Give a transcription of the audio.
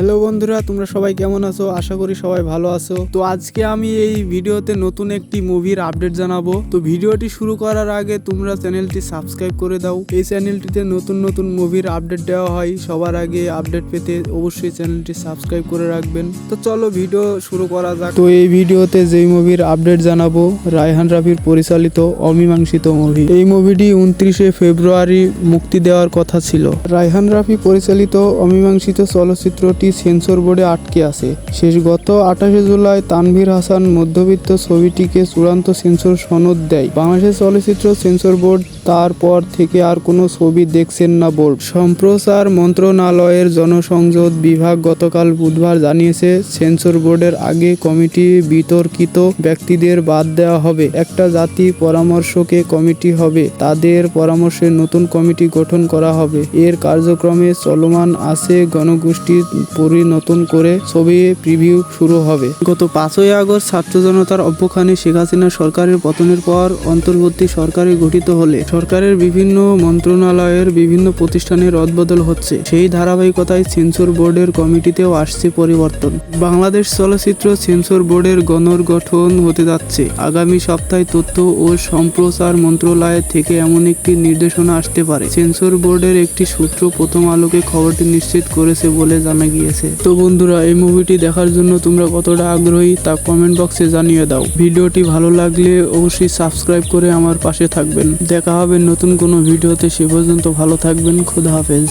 Hello বন্ধুরা, তোমরা সবাই কেমন আছো? আশা করি সবাই ভালো আছো। তো আজকে আমি এই ভিডিওতে নতুন একটি মুভির আপডেট জানাবো। তো ভিডিওটি শুরু করার আগে তোমরা চ্যানেলটি সাবস্ক্রাইব করে দাও। এই চ্যানেলটিতে নতুন নতুন মুভির আপডেট দেওয়া হয়। সবার আগে আপডেট পেতে অবশ্যই চ্যানেলটি সাবস্ক্রাইব করে রাখবেন। তো চলো ভিডিও শুরু করা যাক। তো এই ভিডিওতে যেই মুভির আপডেট জানাবো, রায়হান রাফির পরিচালিত অমীমাংসিত মুভি। এই মুভিটি 29শে ফেব্রুয়ারি মুক্তি দেওয়ার কথা ছিল। রায়হান রাফি পরিচালিত অমীমাংসিত চলচ্চিত্রটি সেন্সর বোর্ডে আটকে আছে। শেষ গত 28শে জুলাই তানভীর হাসান মধ্যবিত্ত ছবিটিকে চূড়ান্ত সেন্সর সনদ দেয়। বাংলাদেশের চলচ্চিত্র সেন্সর বোর্ড তারপর থেকে আর কোনো ছবি দেখছেন না বোর্ড। সম্প্রচার মন্ত্রণালয়ের জনসংযোগ বিভাগ গতকাল বুধবার জানিয়েছে, সেন্সর বোর্ডের আগে কমিটি বিতর্কিত ব্যক্তিদের বাদ দেওয়া হবে। একটা জাতি পরামর্শকে কমিটি হবে, তাদের পরামর্শে নতুন কমিটি গঠন করা হবে। এর কার্যক্রমে চলমান আছে। গণগোষ্ঠীর নতুন করে ছবি প্রিভিউ শুরু হবে। গত 5ই আগস্ট ছাত্র জনতার অভ্যুত্থানে শেখ হাসিনা সরকারের পতনের পর অন্তর্বর্তী সরকারে গঠিত হলে সরকারের বিভিন্ন মন্ত্রণালয়ের বিভিন্ন প্রতিষ্ঠানের রদবদল হচ্ছে। সেই ধারাবাহিকতায় সেন্সর বোর্ডের কমিটিতেও আসছে পরিবর্তন। বাংলাদেশ চলচ্চিত্র সেন্সর বোর্ডের গঠন হতে যাচ্ছে। আগামী সপ্তাহে তথ্য ও সম্প্রচার মন্ত্রণালয় থেকে এমন একটি নির্দেশনা আসতে পারে। সেন্সর বোর্ডের একটি সূত্র প্রথম আলোকে খবরটি নিশ্চিত করেছে বলে জানা গিয়েছে। তো বন্ধুরা, এই মুভিটি দেখার জন্য তোমরা কতটা আগ্রহী তা কমেন্ট বক্সে জানিয়ে দাও। ভিডিওটি ভালো লাগলে অবশ্যই সাবস্ক্রাইব করে আমার পাশে থাকবেন। দেখা হবে নতুন কোনো ভিডিওতে। সে পর্যন্ত ভালো থাকবেন। খোদা হাফেজ।